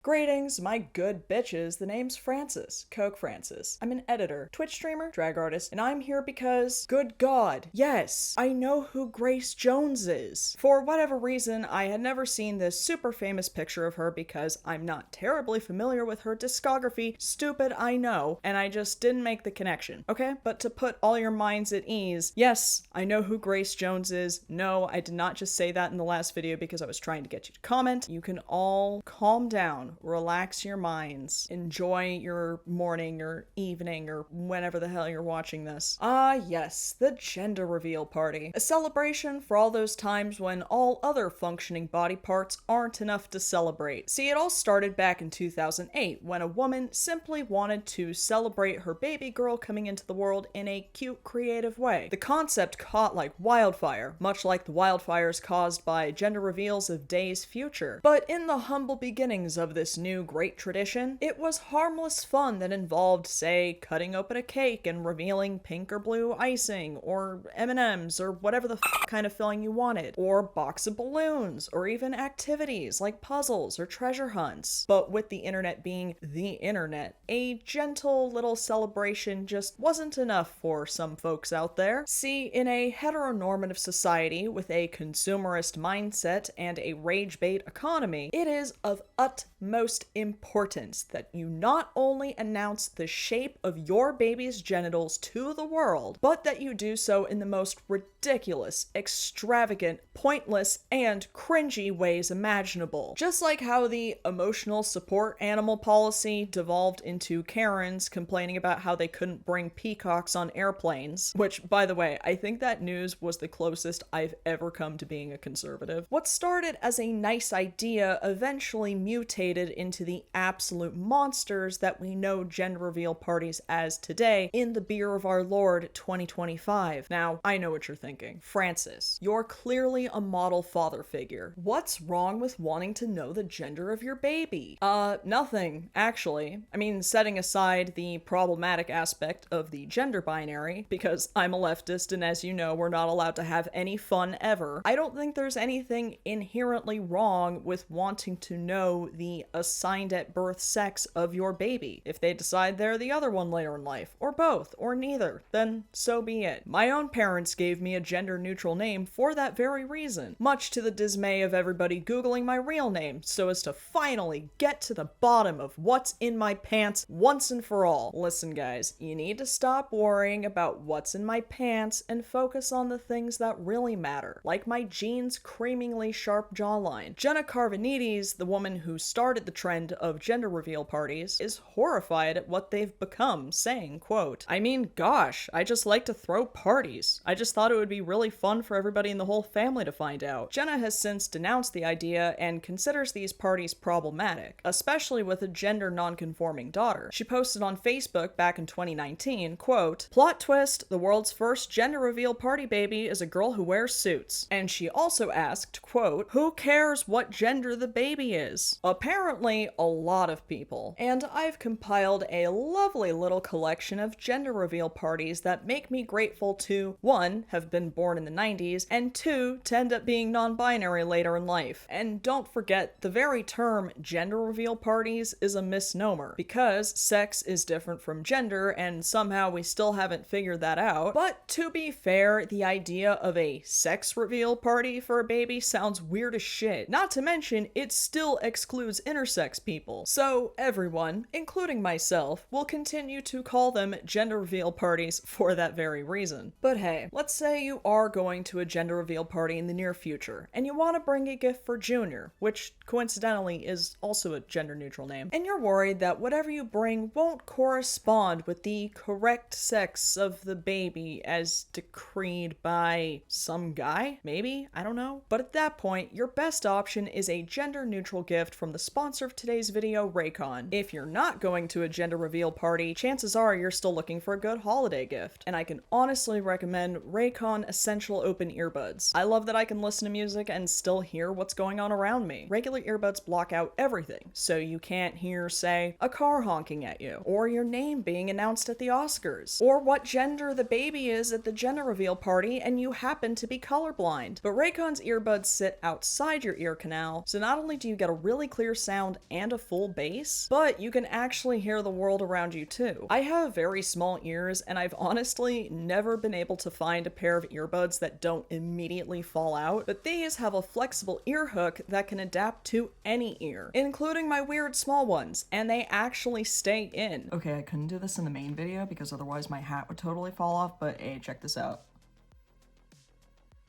Greetings, my good bitches. The name's Francis, Coke Francis. I'm an editor, Twitch streamer, drag artist, and I'm here because, good God, yes, I know who Grace Jones is. For whatever reason, I had never seen this super famous picture of her because I'm not terribly familiar with her discography. Stupid, I know, and I just didn't make the connection, okay? But to put all your minds at ease, yes, I know who Grace Jones is. No, I did not just say that in the last video because I was trying to get you to comment. You can all calm down. Relax your minds. Enjoy your morning or evening or whenever the hell you're watching this. Ah, yes, the gender reveal party. A celebration for all those times when all other functioning body parts aren't enough to celebrate. See, it all started back in 2008 when a woman simply wanted to celebrate her baby girl coming into the world in a cute, creative way. The concept caught like wildfire, much like the wildfires caused by gender reveals of days future. But in the humble beginnings of this new great tradition, it was harmless fun that involved, say, cutting open a cake and revealing pink or blue icing, or M&Ms, or whatever the kind of filling you wanted, or box of balloons, or even activities like puzzles or treasure hunts. But with the internet being the internet, a gentle little celebration just wasn't enough for some folks out there. See, in a heteronormative society with a consumerist mindset and a rage bait economy, it is of utmost importance that you not only announce the shape of your baby's genitals to the world, but that you do so in the most ridiculous, extravagant, pointless, and cringy ways imaginable. Just like how the emotional support animal policy devolved into Karens complaining about how they couldn't bring peacocks on airplanes, which, by the way, I think that news was the closest I've ever come to being a conservative. What started as a nice idea eventually mutated into the absolute monsters that we know gender reveal parties as today in the beer of our Lord 2025. Now, I know what you're thinking. Francis, you're clearly a model father figure. What's wrong with wanting to know the gender of your baby? Nothing, actually. I mean, setting aside the problematic aspect of the gender binary, because I'm a leftist and as you know, we're not allowed to have any fun ever, I don't think there's anything inherently wrong with wanting to know the assigned at birth sex of your baby. If they decide they're the other one later in life, or both, or neither, then so be it. My own parents gave me a gender-neutral name for that very reason, much to the dismay of everybody Googling my real name, so as to finally get to the bottom of what's in my pants once and for all. Listen guys, you need to stop worrying about what's in my pants and focus on the things that really matter, like my jeans' creamingly sharp jawline. Jenna Carvanides, the woman who started the trend of gender reveal parties, is horrified at what they've become, saying, quote, "I mean, gosh, I just like to throw parties. I just thought it would be really fun for everybody in the whole family to find out." Jenna has since denounced the idea and considers these parties problematic, especially with a gender non-conforming daughter. She posted on Facebook back in 2019, quote, "Plot twist, the world's first gender reveal party baby is a girl who wears suits." And she also asked, quote, "Who cares what gender the baby is?" Apparently, a lot of people. And I've compiled a lovely little collection of gender reveal parties that make me grateful to, one, have been born in the 90s, and two, to end up being non-binary later in life. And don't forget, the very term gender reveal parties is a misnomer, because sex is different from gender, and somehow we still haven't figured that out. But to be fair, the idea of a sex reveal party for a baby sounds weird as shit. Not to mention, it still excludes intersex people. So everyone, including myself, will continue to call them gender reveal parties for that very reason. But hey, let's say you are going to a gender reveal party in the near future, and you want to bring a gift for Junior, which coincidentally is also a gender neutral name, and you're worried that whatever you bring won't correspond with the correct sex of the baby as decreed by some guy? Maybe? I don't know. But at that point, your best option is a gender neutral gift from the sponsor of today's video, Raycon. If you're not going to a gender reveal party, chances are you're still looking for a good holiday gift. And I can honestly recommend Raycon Essential Open Earbuds. I love that I can listen to music and still hear what's going on around me. Regular earbuds block out everything, so you can't hear, say, a car honking at you, or your name being announced at the Oscars, or what gender the baby is at the gender reveal party and you happen to be colorblind. But Raycon's earbuds sit outside your ear canal, so not only do you get a really clear sound sound and a full bass, but you can actually hear the world around you too. I have very small ears, and I've honestly never been able to find a pair of earbuds that don't immediately fall out, but these have a flexible ear hook that can adapt to any ear, including my weird small ones, and they actually stay in. Okay, I couldn't do this in the main video because otherwise my hat would totally fall off, but hey, check this out.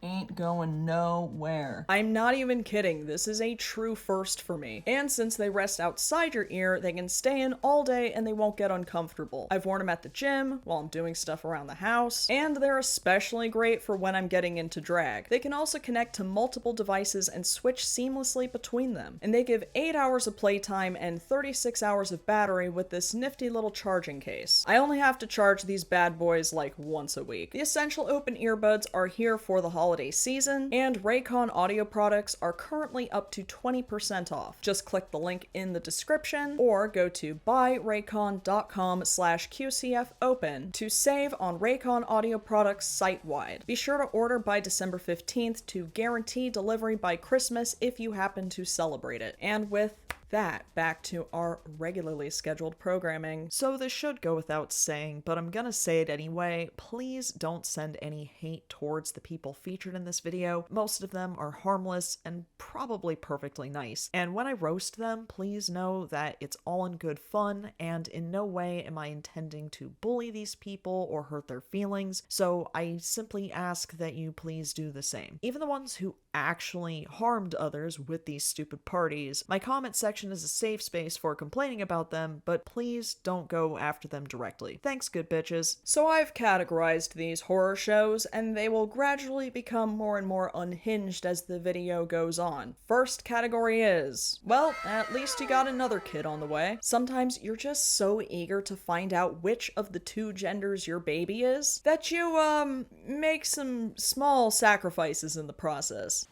Ain't going nowhere. I'm not even kidding, this is a true first for me. And since they rest outside your ear, they can stay in all day and they won't get uncomfortable. I've worn them at the gym, while I'm doing stuff around the house, and they're especially great for when I'm getting into drag. They can also connect to multiple devices and switch seamlessly between them. And they give 8 hours of playtime and 36 hours of battery with this nifty little charging case. I only have to charge these bad boys like once a week. The Essential Open earbuds are here for the holiday season, and Raycon audio products are currently up to 20% off. Just click the link in the description or go to buyraycon.com/QCFopen to save on Raycon audio products site-wide. Be sure to order by December 15th to guarantee delivery by Christmas if you happen to celebrate it. And with that, back to our regularly scheduled programming. So this should go without saying, but I'm gonna say it anyway. Please don't send any hate towards the people featured in this video. Most of them are harmless and probably perfectly nice. And when I roast them, please know that it's all in good fun, and in no way am I intending to bully these people or hurt their feelings. So I simply ask that you please do the same. Even the ones who actually harmed others with these stupid parties, my comment section is a safe space for complaining about them, but please don't go after them directly. Thanks, good bitches. So I've categorized these horror shows, and they will gradually become more and more unhinged as the video goes on. First category is, well, at least you got another kid on the way. Sometimes you're just so eager to find out which of the two genders your baby is that you, make some small sacrifices in the process.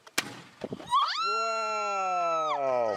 Whoa!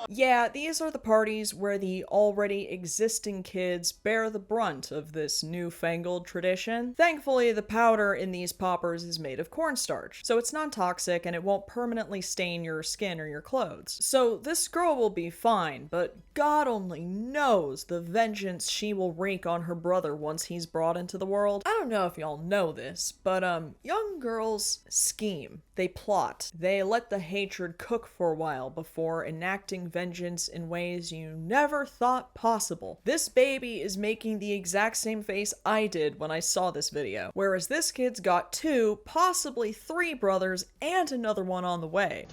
Yeah, these are the parties where the already existing kids bear the brunt of this newfangled tradition. Thankfully, the powder in these poppers is made of cornstarch, so it's non-toxic and it won't permanently stain your skin or your clothes. So this girl will be fine, but God only knows the vengeance she will wreak on her brother once he's brought into the world. I don't know if y'all know this, but young girls scheme. They plot. They let the hatred cook for a while before enacting vengeance in ways you never thought possible. This baby is making the exact same face I did when I saw this video, whereas this kid's got 2, possibly 3 brothers and another one on the way.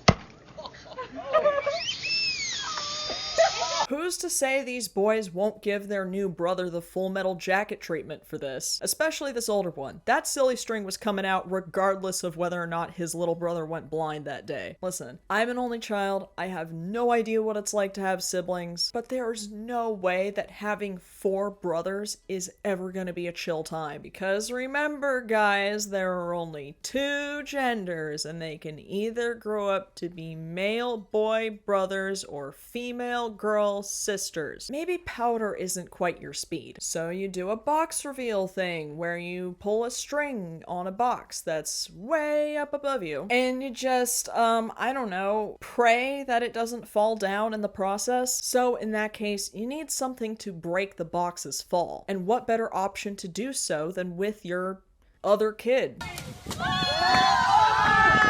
Who's to say these boys won't give their new brother the Full Metal Jacket treatment for this? Especially this older one. That silly string was coming out regardless of whether or not his little brother went blind that day. Listen, I'm an only child, I have no idea what it's like to have siblings, but there's no way that having 4 brothers is ever gonna be a chill time, because remember guys, there are only 2 genders, and they can either grow up to be male boy brothers or female girl sisters. Maybe powder isn't quite your speed, so you do a box reveal thing where you pull a string on a box that's way up above you, and you just, I don't know, pray that it doesn't fall down in the process. So in that case, you need something to break the box's fall, and what better option to do so than with your other kid?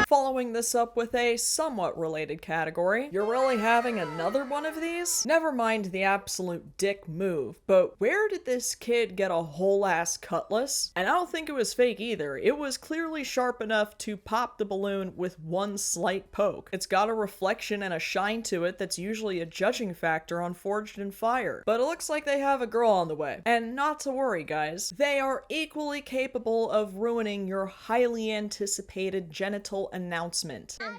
Following this up with a somewhat related category, you're really having another one of these? Never mind the absolute dick move, but where did this kid get a whole ass cutlass? And I don't think it was fake either. It was clearly sharp enough to pop the balloon with one slight poke. It's got a reflection and a shine to it that's usually a judging factor on Forged in Fire. But it looks like they have a girl on the way. And not to worry guys, they are equally capable of ruining your highly anticipated genital announcement. Go.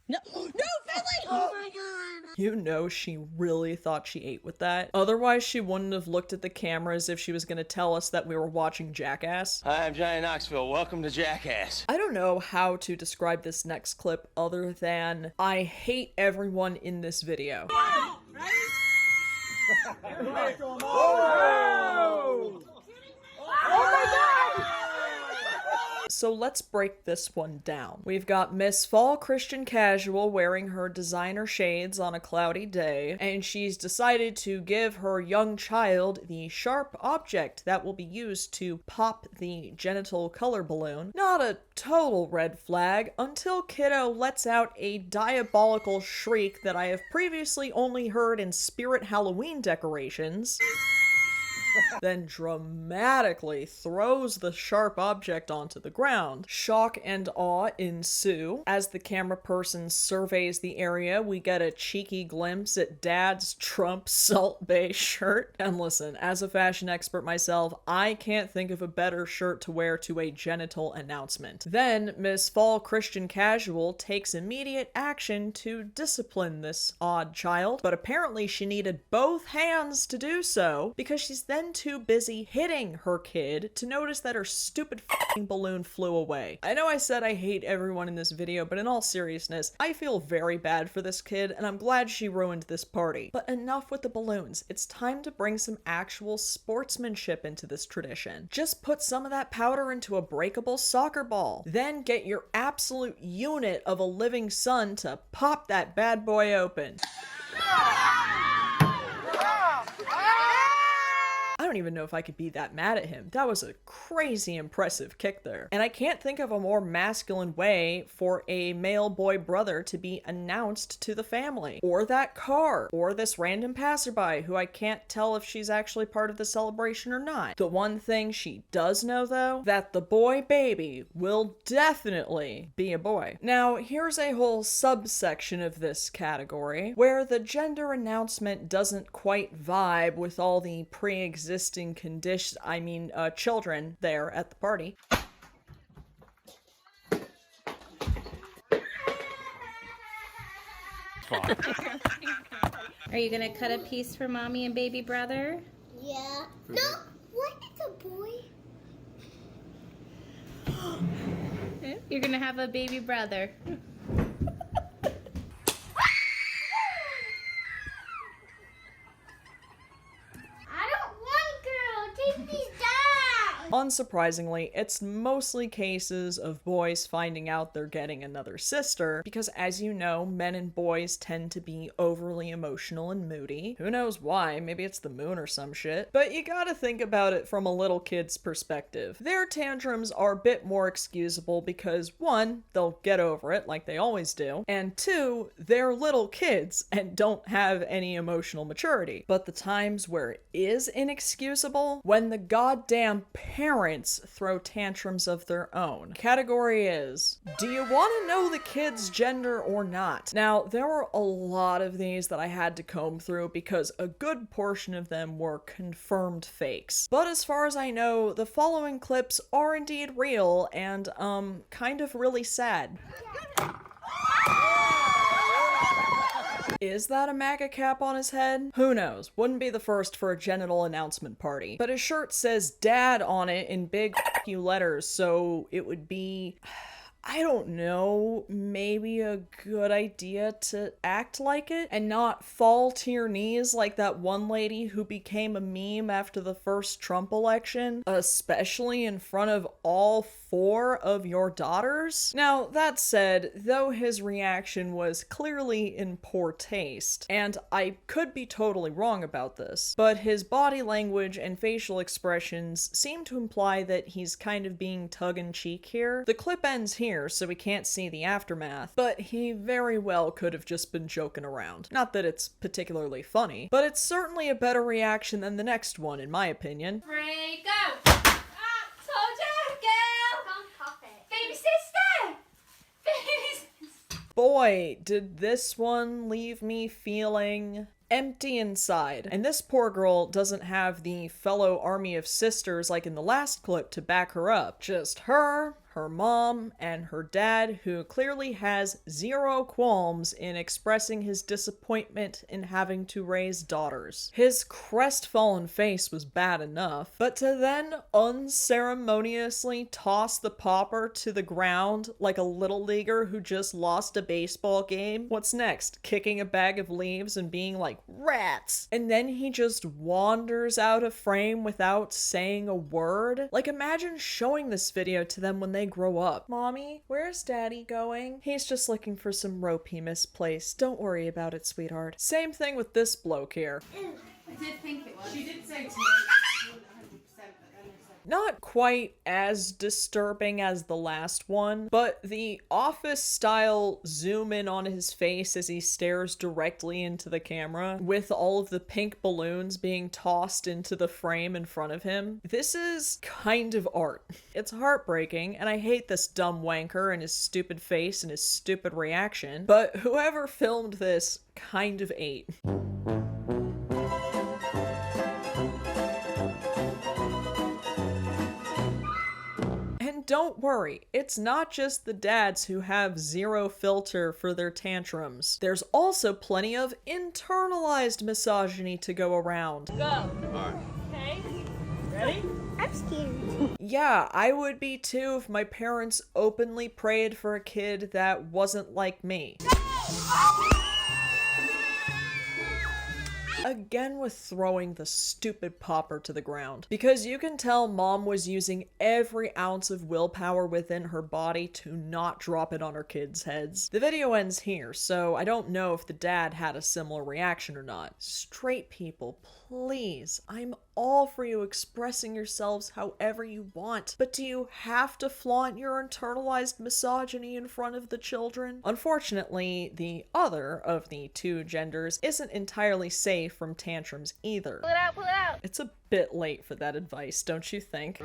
No, Finley! Oh my god. You know she really thought she ate with that. Otherwise she wouldn't have looked at the camera as if she was gonna tell us that we were watching Jackass. Hi, I'm Johnny Knoxville. Welcome to Jackass. I don't know how to describe this next clip other than I hate everyone in this video. so let's break this one down. We've got Miss Fall Christian Casual wearing her designer shades on a cloudy day, and she's decided to give her young child the sharp object that will be used to pop the genital color balloon. Not a total red flag until kiddo lets out a diabolical shriek that I have previously only heard in Spirit Halloween decorations. Then dramatically throws the sharp object onto the ground. Shock and awe ensue. As the camera person surveys the area, we get a cheeky glimpse at Dad's Trump Salt Bae shirt. And listen, as a fashion expert myself, I can't think of a better shirt to wear to a genital announcement. Then Miss Fall Christian Casual takes immediate action to discipline this odd child, but apparently she needed both hands to do so because she's then too busy hitting her kid to notice that her stupid f***ing balloon flew away. I know I said I hate everyone in this video, but in all seriousness, I feel very bad for this kid, and I'm glad she ruined this party. But enough with the balloons. It's time to bring some actual sportsmanship into this tradition. Just put some of that powder into a breakable soccer ball. Then get your absolute unit of a living son to pop that bad boy open. I don't even know if I could be that mad at him. That was a crazy impressive kick there. And I can't think of a more masculine way for a male boy brother to be announced to the family. Or that car. Or this random passerby who I can't tell if she's actually part of the celebration or not. The one thing she does know though, that the boy baby will definitely be a boy. Now here's a whole subsection of this category where the gender announcement doesn't quite vibe with all the pre-existing children there at the party. Are you gonna cut a piece for mommy and baby brother? Yeah. No, what? It's a boy. You're gonna have a baby brother. Unsurprisingly, it's mostly cases of boys finding out they're getting another sister, because as you know, men and boys tend to be overly emotional and moody. Who knows why? Maybe it's the moon or some shit. But you gotta think about it from a little kid's perspective. Their tantrums are a bit more excusable because one, they'll get over it like they always do, and two, they're little kids and don't have any emotional maturity. But the times where it is inexcusable, when the goddamn parents throw tantrums of their own. Category is, do you want to know the kid's gender or not? Now, there were a lot of these that I had to comb through because a good portion of them were confirmed fakes. But as far as I know, the following clips are indeed real and, kind of really sad. Is that a MAGA cap on his head? Who knows? Wouldn't be the first for a genital announcement party. But his shirt says dad on it in big F you letters, so it would be... I don't know, maybe a good idea to act like it and not fall to your knees like that one lady who became a meme after the first Trump election, especially in front of all 4 of your daughters. Now, that said, though his reaction was clearly in poor taste, and I could be totally wrong about this, but his body language and facial expressions seem to imply that he's kind of being tongue-in-cheek here. The clip ends here, so we can't see the aftermath, but he very well could have just been joking around. Not that it's particularly funny, but it's certainly a better reaction than the next one, in my opinion. 3, go! Told ya, girl! Don't pop it. Baby sister! Baby sister! Boy, did this one leave me feeling empty inside. And this poor girl doesn't have the fellow army of sisters like in the last clip to back her up. Just her, her mom, and her dad, who clearly has zero qualms in expressing his disappointment in having to raise daughters. His crestfallen face was bad enough, but to then unceremoniously toss the popper to the ground like a little leaguer who just lost a baseball game? What's next? Kicking a bag of leaves and being like, rats! And then he just wanders out of frame without saying a word? Like, imagine showing this video to them when they they grow up. Mommy, where's Daddy going? He's just looking for some rope he misplaced. Don't worry about it, sweetheart. Same thing with this bloke here. I did think it was. She did say 100%, but then I said Not quite as disturbing as the last one, but the office-style zoom in on his face as he stares directly into the camera, with all of the pink balloons being tossed into the frame in front of him. This is kind of art. It's heartbreaking, and I hate this dumb wanker and his stupid face and his stupid reaction, but whoever filmed this kind of ate. Don't worry, it's not just the dads who have zero filter for their tantrums. There's also plenty of internalized misogyny to go around. go. Okay. Ready? I'm scared. Yeah, I would be too if my parents openly prayed for a kid that wasn't like me. Again with throwing the stupid popper to the ground. Because you can tell mom was using every ounce of willpower within her body to not drop it on her kids' heads. The video ends here, so I don't know if the dad had a similar reaction or not. Straight people, please, I'm all for you expressing yourselves however you want, but do you have to flaunt your internalized misogyny in front of the children? Unfortunately, the other of the two genders isn't entirely safe from tantrums either. Pull it out, pull it out. It's a bit late for that advice, don't you think?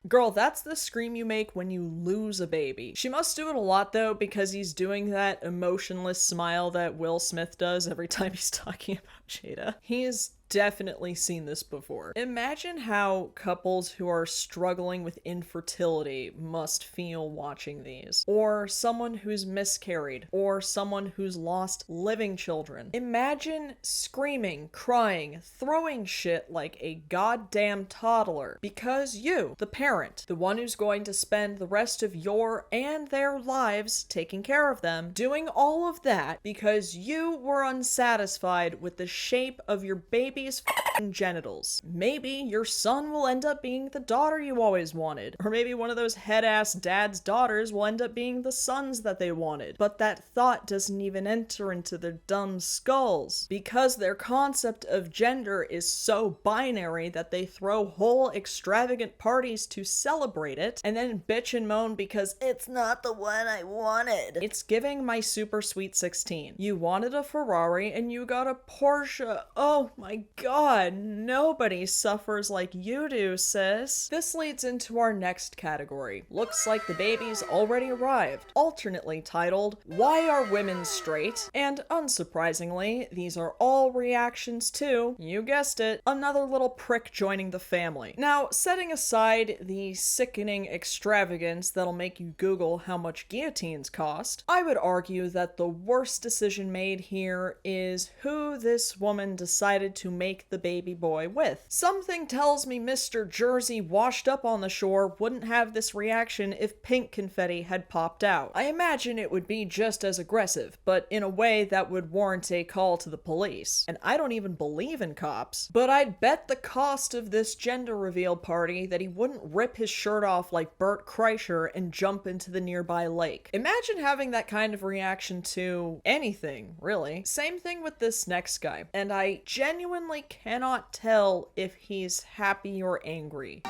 Girl, that's the scream you make when you lose a baby. She must do it a lot though, because he's doing that emotionless smile that Will Smith does every time he's talking about Jada. He's definitely seen this before. Imagine how couples who are struggling with infertility must feel watching these. Or someone who's miscarried. Or someone who's lost living children. Imagine screaming, crying, throwing shit like a goddamn toddler. Because you, the parent, the one who's going to spend the rest of your and their lives taking care of them, doing all of that because you were unsatisfied with the shape of your baby's f***ing genitals. Maybe your son will end up being the daughter you always wanted. Or maybe one of those head-ass dad's daughters will end up being the sons that they wanted. But that thought doesn't even enter into their dumb skulls. Because their concept of gender is so binary that they throw whole extravagant parties to celebrate it, and then bitch and moan because it's not the one I wanted. It's giving my super sweet 16. You wanted a Ferrari and you got a Porsche. Oh my god, nobody suffers like you do, sis. This leads into our next category. Looks like the baby's already arrived. Alternately titled, Why Are Women Straight? And unsurprisingly, these are all reactions to, you guessed it, another little prick joining the family. Now, setting aside the sickening extravagance that'll make you Google how much guillotines cost, I would argue that the worst decision made here is who this woman decided to make the baby boy with. Something tells me Mr. Jersey washed up on the shore wouldn't have this reaction if pink confetti had popped out. I imagine it would be just as aggressive, but in a way that would warrant a call to the police. And I don't even believe in cops, but I'd bet the cost of this gender reveal party that he wouldn't rip his shirt off like Bert Kreischer and jump into the nearby lake. Imagine having that kind of reaction to anything, really. Same thing with this next guy, and I genuinely cannot tell if he's happy or angry.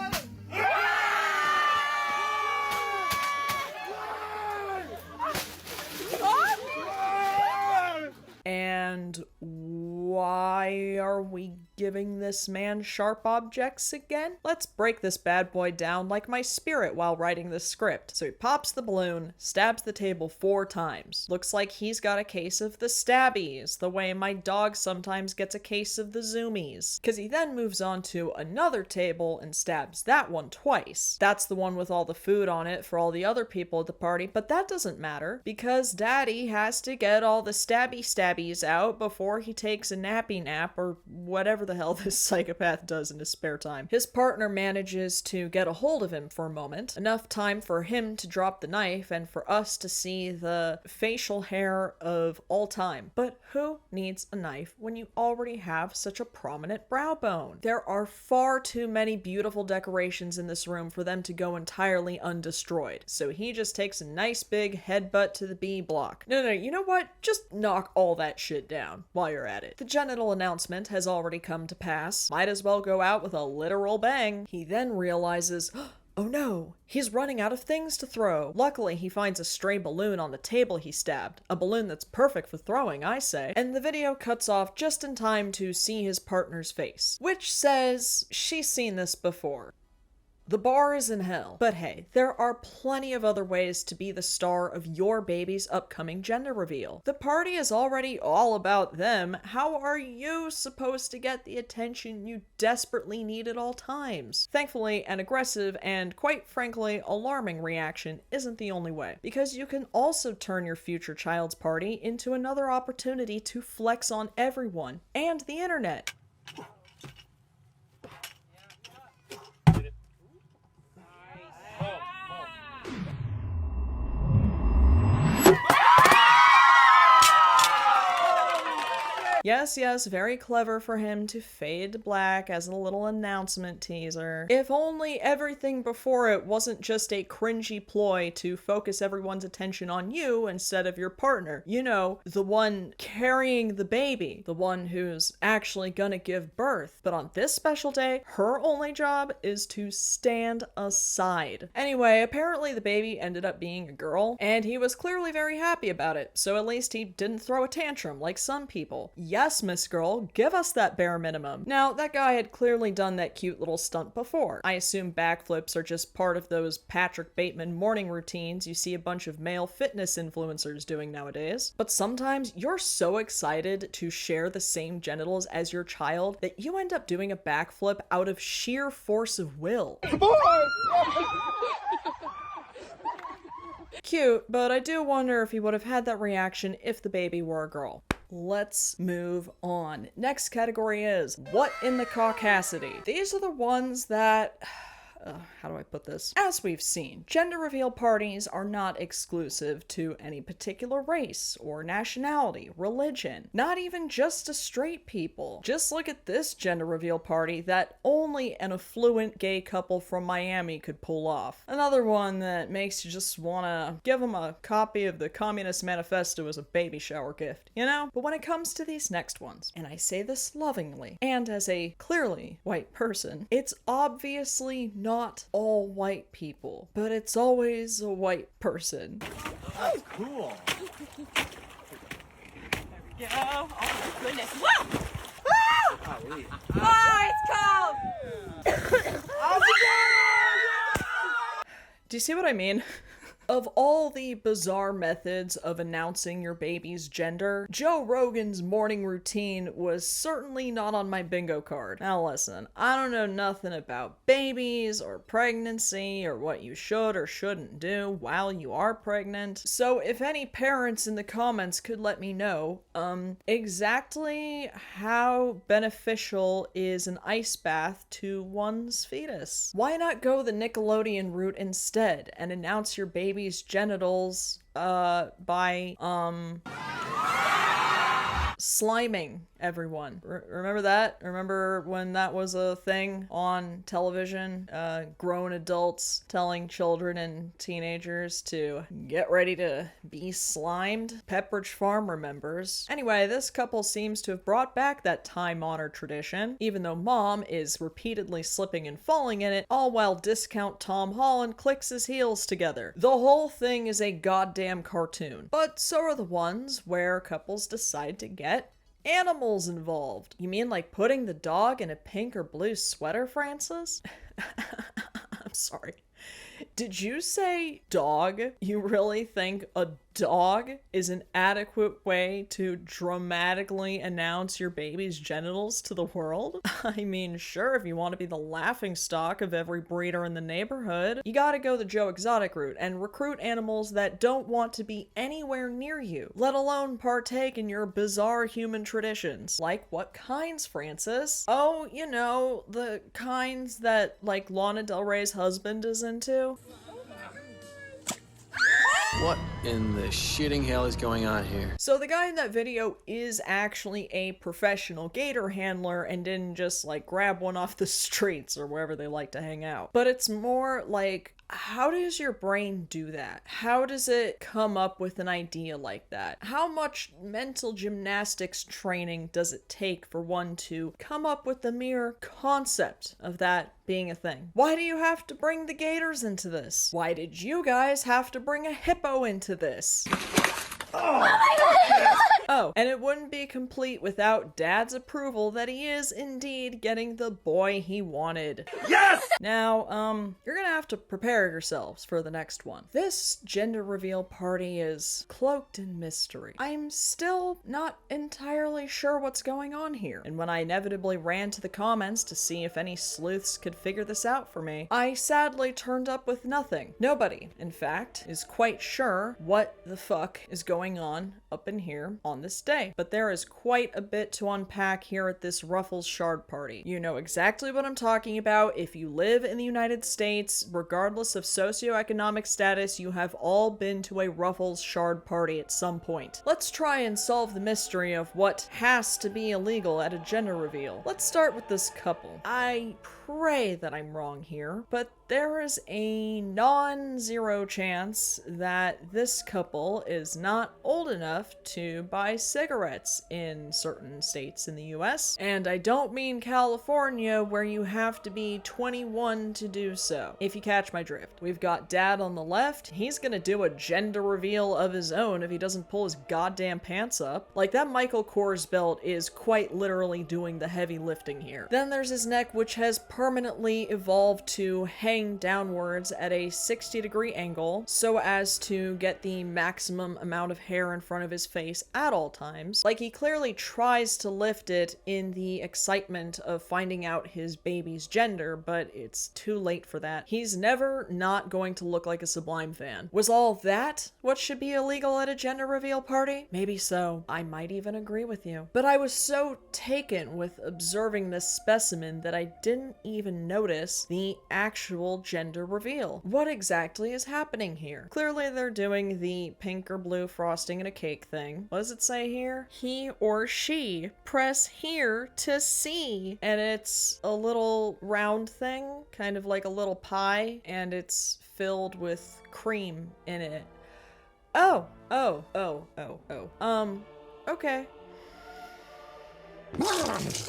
And why are we giving this man sharp objects again? Let's break this bad boy down like my spirit while writing this script. So he pops the balloon, stabs the table 4 times. Looks like he's got a case of the stabbies, the way my dog sometimes gets a case of the zoomies. Cause he then moves on to another table and stabs that one twice. That's the one with all the food on it for all the other people at the party, but that doesn't matter because daddy has to get all the stabbies out before he takes a nappy nap or whatever the hell this psychopath does in his spare time. His partner manages to get a hold of him for a moment, enough time for him to drop the knife and for us to see the facial hair of all time. But who needs a knife when you already have such a prominent brow bone? There are far too many beautiful decorations in this room for them to go entirely undestroyed. So he just takes a nice big headbutt to the B block. No, you know what? Just knock all that shit down while you're at it. The genital announcement has already come to pass. Might as well go out with a literal bang. He then realizes, oh no, he's running out of things to throw. Luckily, he finds a stray balloon on the table he stabbed. A balloon that's perfect for throwing, I say. And the video cuts off just in time to see his partner's face, which says she's seen this before. The bar is in hell. But hey, there are plenty of other ways to be the star of your baby's upcoming gender reveal. The party is already all about them. How are you supposed to get the attention you desperately need at all times? Thankfully, an aggressive and, quite frankly, alarming reaction isn't the only way, because you can also turn your future child's party into another opportunity to flex on everyone and the internet. Yes, very clever for him to fade to black as a little announcement teaser. If only everything before it wasn't just a cringy ploy to focus everyone's attention on you instead of your partner. You know, the one carrying the baby, the one who's actually gonna give birth. But on this special day, her only job is to stand aside. Anyway, apparently the baby ended up being a girl, and he was clearly very happy about it, so at least he didn't throw a tantrum like some people. Yes, Miss Girl, give us that bare minimum. Now, that guy had clearly done that cute little stunt before. I assume backflips are just part of those Patrick Bateman morning routines you see a bunch of male fitness influencers doing nowadays. But sometimes you're so excited to share the same genitals as your child that you end up doing a backflip out of sheer force of will. Cute, but I do wonder if he would have had that reaction if the baby were a girl. Let's move on. Next category is what in the caucasity? These are the ones that how do I put this? As we've seen, gender reveal parties are not exclusive to any particular race or nationality, religion, not even just to straight people. Just look at this gender reveal party that only an affluent gay couple from Miami could pull off. Another one that makes you just wanna give them a copy of the Communist Manifesto as a baby shower gift, you know? But when it comes to these next ones, and I say this lovingly, and as a clearly white person, it's obviously not all white people, but it's always a white person. That's cool. There we go. Oh my goodness. Whoa! Golly. Oh, it's cold! How's it going? Do you see what I mean? Of all the bizarre methods of announcing your baby's gender, Joe Rogan's morning routine was certainly not on my bingo card. Now listen, I don't know nothing about babies or pregnancy or what you should or shouldn't do while you are pregnant. So if any parents in the comments could let me know, exactly how beneficial is an ice bath to one's fetus? Why not go the Nickelodeon route instead and announce your baby's genitals by sliming everyone? Remember that? Remember when that was a thing on television? Grown adults telling children and teenagers to get ready to be slimed? Pepperidge Farm remembers. Anyway, this couple seems to have brought back that time-honored tradition, even though mom is repeatedly slipping and falling in it, all while discount Tom Holland clicks his heels together. The whole thing is a goddamn cartoon. But so are the ones where couples decide to get animals involved. You mean like putting the dog in a pink or blue sweater, Francis? I'm sorry. Did you say dog? You really think a dog is an adequate way to dramatically announce your baby's genitals to the world? I mean, sure, if you want to be the laughingstock of every breeder in the neighborhood, you gotta go the Joe Exotic route and recruit animals that don't want to be anywhere near you, let alone partake in your bizarre human traditions. Like what kinds, Francis? Oh, you know, the kinds that, like, Lana Del Rey's husband is into. What in the shitting hell is going on here? So the guy in that video is actually a professional gator handler and didn't just like grab one off the streets or wherever they like to hang out. But it's more like, how does your brain do that? How does it come up with an idea like that? How much mental gymnastics training does it take for one to come up with the mere concept of that being a thing? Why do you have to bring the gators into this? Why did you guys have to bring a hippo into this? Oh, and it wouldn't be complete without Dad's approval that he is indeed getting the boy he wanted. Yes! Now, you're gonna have to prepare yourselves for the next one. This gender reveal party is cloaked in mystery. I'm still not entirely sure what's going on here, and when I inevitably ran to the comments to see if any sleuths could figure this out for me, I sadly turned up with nothing. Nobody, in fact, is quite sure what the fuck is going on up in here on this day. But there is quite a bit to unpack here at this Ruffles Shard party. You know exactly what I'm talking about. If you live in the United States, regardless of socioeconomic status, you have all been to a Ruffles Shard party at some point. Let's try and solve the mystery of what has to be illegal at a gender reveal. Let's start with this couple. I pray that I'm wrong here, but there is a non-zero chance that this couple is not old enough to buy cigarettes in certain states in the US. And I don't mean California, where you have to be 21 to do so, if you catch my drift. We've got Dad on the left. He's gonna do a gender reveal of his own if he doesn't pull his goddamn pants up. Like, that Michael Kors belt is quite literally doing the heavy lifting here. Then there's his neck, which has permanently evolved to hang downwards at a 60-degree angle so as to get the maximum amount of hair in front of his face at all times. Like, he clearly tries to lift it in the excitement of finding out his baby's gender, but it's too late for that. He's never not going to look like a Sublime fan. Was all that what should be illegal at a gender reveal party? Maybe so. I might even agree with you. But I was so taken with observing this specimen that I didn't even notice the actual gender reveal. What exactly is happening here? Clearly they're doing the pink or blue frosting in a cake thing. What does it say here? He or she press here to see. And it's a little round thing, kind of like a little pie, and it's filled with cream in it. Okay.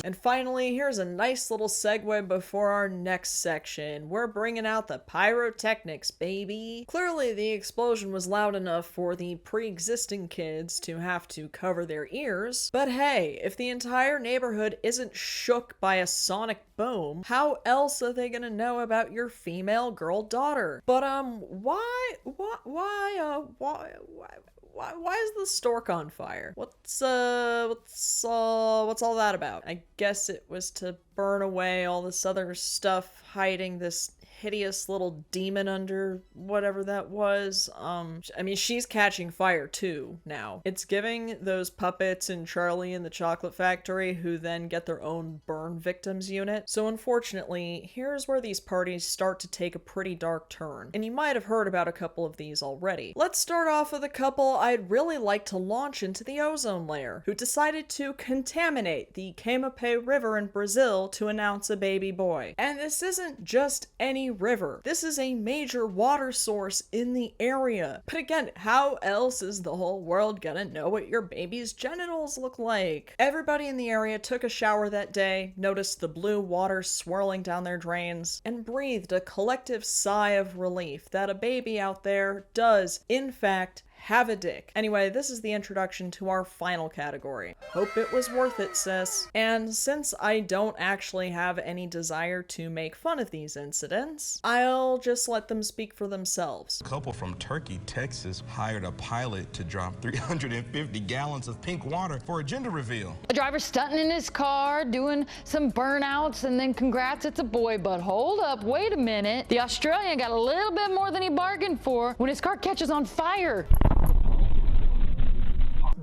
And finally, here's a nice little segue before our next section. We're bringing out the pyrotechnics, baby. Clearly, the explosion was loud enough for the pre-existing kids to have to cover their ears. But hey, if the entire neighborhood isn't shook by a sonic boom, how else are they gonna know about your female girl daughter? But why is the stork on fire? What's all that about? I guess it was to burn away all this other stuff hiding this hideous little demon under whatever that was. I mean, she's catching fire too now. It's giving those puppets in Charlie and the Chocolate Factory, who then get their own burn victims unit. So unfortunately, here's where these parties start to take a pretty dark turn. And you might have heard about a couple of these already. Let's start off with a couple I'd really like to launch into the ozone layer, who decided to contaminate the Comica River in Brazil to announce a baby boy. And this isn't just any river. This is a major water source in the area. But again, how else is the whole world gonna know what your baby's genitals look like? Everybody in the area took a shower that day, noticed the blue water swirling down their drains, and breathed a collective sigh of relief that a baby out there does, in fact, have a dick. Anyway, this is the introduction to our final category. Hope it was worth it, sis. And since I don't actually have any desire to make fun of these incidents, I'll just let them speak for themselves. A couple from Turkey, Texas, hired a pilot to drop 350 gallons of pink water for a gender reveal. The driver stunting in his car, doing some burnouts, and then congrats, it's a boy. But hold up, wait a minute. The Australian got a little bit more than he bargained for when his car catches on fire.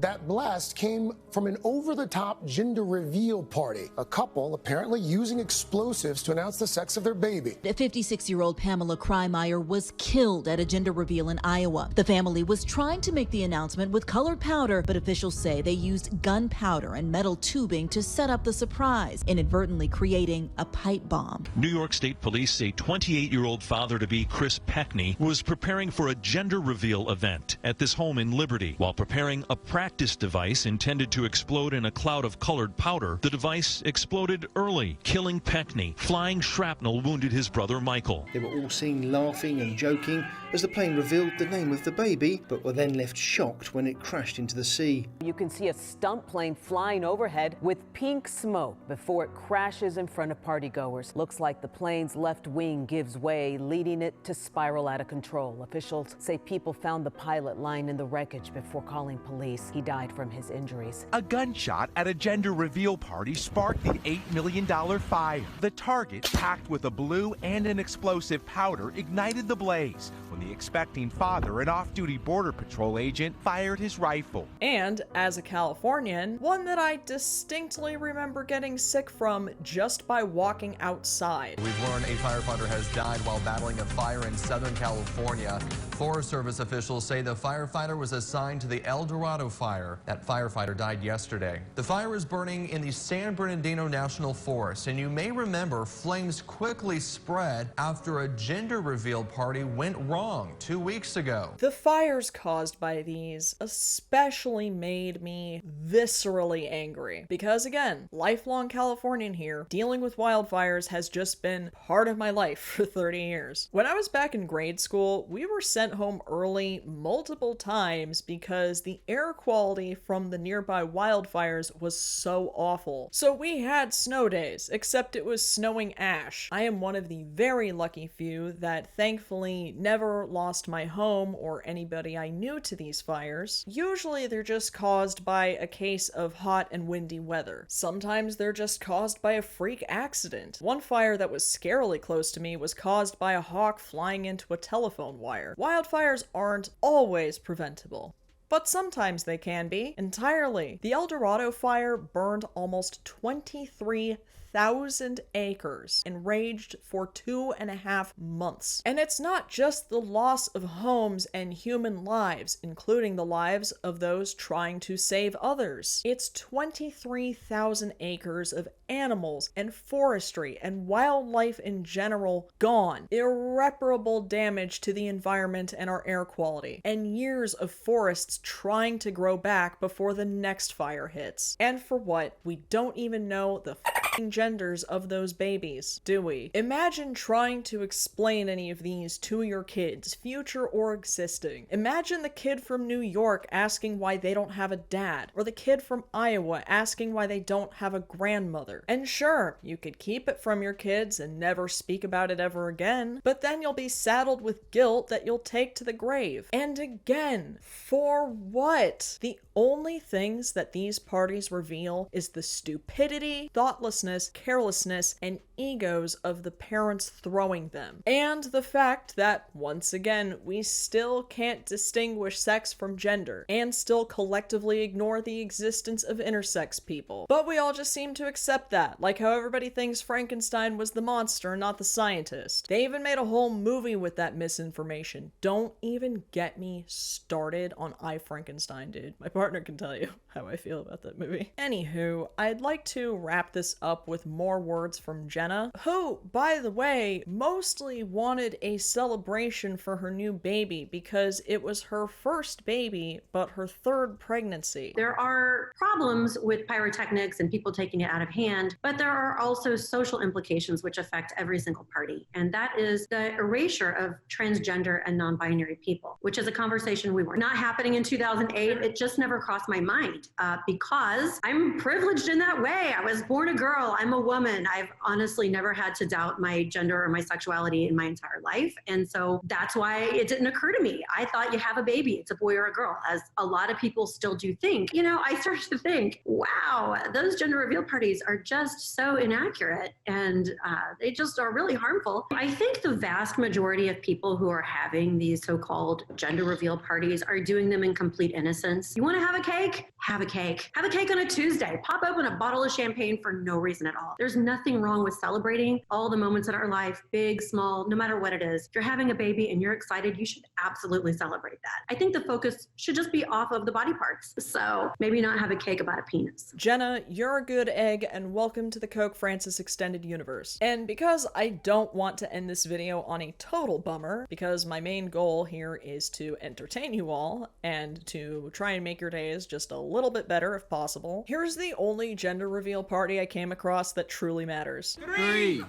That blast came from an over-the-top gender reveal party. A couple apparently using explosives to announce the sex of their baby. The 56-year-old Pamela Krymeyer was killed at a gender reveal in Iowa. The family was trying to make the announcement with colored powder, but officials say they used gunpowder and metal tubing to set up the surprise, inadvertently creating a pipe bomb. New York State Police say 28-year-old father-to-be Chris Peckney was preparing for a gender reveal event at this home in Liberty. While preparing a practice device intended to explode in a cloud of colored powder, the device exploded early, killing Peckney. Flying shrapnel wounded his brother Michael. They were all seen laughing and joking as the plane revealed the name of the baby, but were then left shocked when it crashed into the sea. You can see a stunt plane flying overhead with pink smoke before it crashes in front of partygoers. Looks like the plane's left wing gives way, leading it to spiral out of control. Officials say people found the pilot lying in the wreckage before calling police. He died from his injuries. A gunshot at a gender reveal party sparked the $8 million fire. The target, packed with a blue and an explosive powder, ignited the blaze when the expecting father, an off-duty Border Patrol agent, fired his rifle. And, as a Californian, one that I distinctly remember getting sick from just by walking outside. We've learned a firefighter has died while battling a fire in Southern California. Forest Service officials say the firefighter was assigned to the El Dorado fire. That firefighter died yesterday. The fire is burning in the San Bernardino National Forest, and you may remember flames quickly spread after a gender reveal party went wrong 2 weeks ago. The fires caused by these especially made me viscerally angry because, again, lifelong Californian here, dealing with wildfires has just been part of my life for 30 years. When I was back in grade school, we were sent home early multiple times because the air quality from the nearby wildfires was so awful. So we had snow days, except it was snowing ash. I am one of the very lucky few that thankfully never lost my home or anybody I knew to these fires. Usually they're just caused by a case of hot and windy weather. Sometimes they're just caused by a freak accident. One fire that was scarily close to me was caused by a hawk flying into a telephone wire. Wildfires aren't always preventable, but sometimes they can be, entirely. The El Dorado fire burned almost 23,000 acres and raged for 2.5 months. And it's not just the loss of homes and human lives, including the lives of those trying to save others. It's 23,000 acres of animals and forestry and wildlife in general gone. Irreparable damage to the environment and our air quality. And years of forests trying to grow back before the next fire hits. And for what? We don't even know the f***ing genders of those babies, do we? Imagine trying to explain any of these to your kids, future or existing. Imagine the kid from New York asking why they don't have a dad, or the kid from Iowa asking why they don't have a grandmother. And sure, you could keep it from your kids and never speak about it ever again, but then you'll be saddled with guilt that you'll take to the grave. And again, for what? The only things that these parties reveal is the stupidity, thoughtlessness, carelessness, and egos of the parents throwing them. And the fact that, once again, we still can't distinguish sex from gender, and still collectively ignore the existence of intersex people. But we all just seem to accept that, like how everybody thinks Frankenstein was the monster, not the scientist. They even made a whole movie with that misinformation. Don't even get me started on I, Frankenstein, dude. My partner can tell you how I feel about that movie. Anywho, I'd like to wrap this up up with more words from Jenna, who, by the way, mostly wanted a celebration for her new baby because it was her first baby, but her third pregnancy. There are problems with pyrotechnics and people taking it out of hand, but there are also social implications which affect every single party. And that is the erasure of transgender and non-binary people, which is a conversation we were not happening in 2008. It just never crossed my mind because I'm privileged in that way. I was born a girl. I'm a woman. I've honestly never had to doubt my gender or my sexuality in my entire life. And so that's why it didn't occur to me. I thought you have a baby, it's a boy or a girl, as a lot of people still do think. You know, I started to think, wow, those gender reveal parties are just so inaccurate and they just are really harmful. I think the vast majority of people who are having these so-called gender reveal parties are doing them in complete innocence. You want to have a cake? Have a cake. Have a cake on a Tuesday. Pop open a bottle of champagne for no reason at all. There's nothing wrong with celebrating all the moments in our life, big, small, no matter what it is. If you're having a baby and you're excited, you should absolutely celebrate that. I think the focus should just be off of the body parts. So maybe not have a cake about a penis. Jenna, you're a good egg, and welcome to the Coke Francis Extended Universe. And because I don't want to end this video on a total bummer, because my main goal here is to entertain you all and to try and make your days just a little bit better if possible, here's the only gender reveal party I came across that truly matters. 3,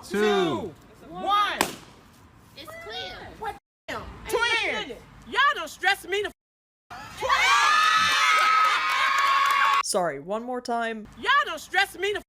2, 1. It's clear. What the hell? Twin! Y'all don't stress me the Sorry, one more time. Y'all don't stress me the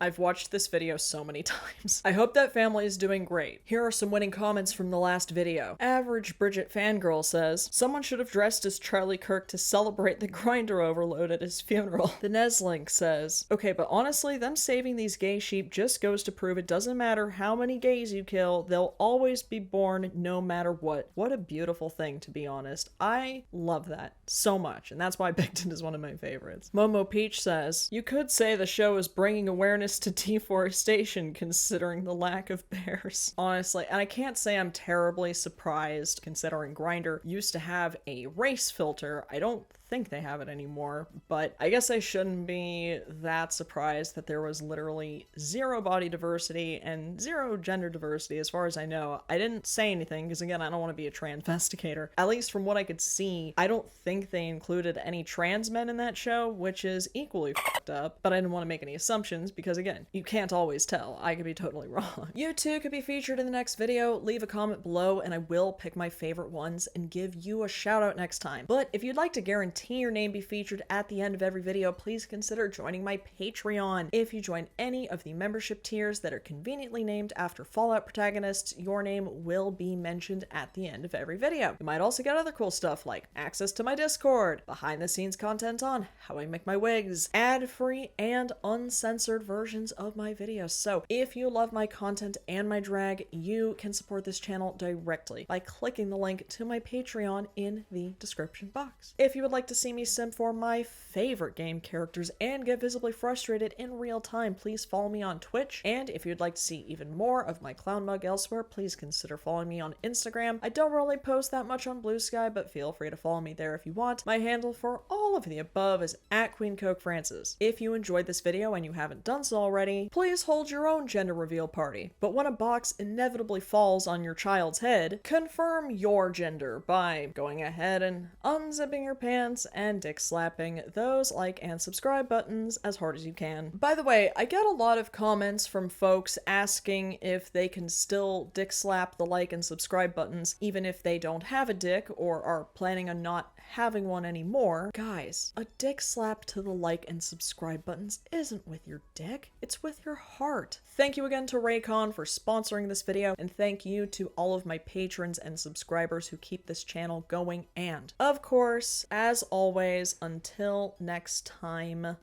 I've watched this video so many times. I hope that family is doing great. Here are some winning comments from the last video. Average Bridget Fangirl says, someone should have dressed as Charlie Kirk to celebrate the grinder overload at his funeral. The Neslink says, okay, but honestly, them saving these gay sheep just goes to prove it doesn't matter how many gays you kill, they'll always be born no matter what. What a beautiful thing, to be honest. I love that so much, and that's why Bigton is one of my favorites. Momo Peach says, you could say the show is bringing awareness to deforestation considering the lack of bears. Honestly, and I can't say I'm terribly surprised considering Grindr used to have a race filter. I don't think they have it anymore, but I guess I shouldn't be that surprised that there was literally zero body diversity and zero gender diversity as far as I know. I didn't say anything because again, I don't want to be a transvestigator. At least from what I could see, I don't think they included any trans men in that show, which is equally fucked up, but I didn't want to make any assumptions because again, you can't always tell. I could be totally wrong. You too could be featured in the next video. Leave a comment below and I will pick my favorite ones and give you a shout out next time. But if you'd like to guarantee your name be featured at the end of every video, please consider joining my Patreon. If you join any of the membership tiers that are conveniently named after Fallout protagonists, your name will be mentioned at the end of every video. You might also get other cool stuff like access to my Discord, behind the scenes content on how I make my wigs, ad-free and uncensored versions of my videos. So if you love my content and my drag, you can support this channel directly by clicking the link to my Patreon in the description box. If you would like to see me simp for my favorite game characters and get visibly frustrated in real time, please follow me on Twitch. And if you'd like to see even more of my clown mug elsewhere, please consider following me on Instagram. I don't really post that much on Blue Sky, but feel free to follow me there if you want. My handle for all of the above is @queencokefrancis. If you enjoyed this video and you haven't done so already, please hold your own gender reveal party. But when a box inevitably falls on your child's head, confirm your gender by going ahead and unzipping your pants and dick slapping those like and subscribe buttons as hard as you can. By the way, I get a lot of comments from folks asking if they can still dick slap the like and subscribe buttons even if they don't have a dick or are planning on not having one anymore. Guys, a dick slap to the like and subscribe buttons isn't with your dick, it's with your heart. Thank you again to Raycon for sponsoring this video, and thank you to all of my patrons and subscribers who keep this channel going, and of course, as always, until next time,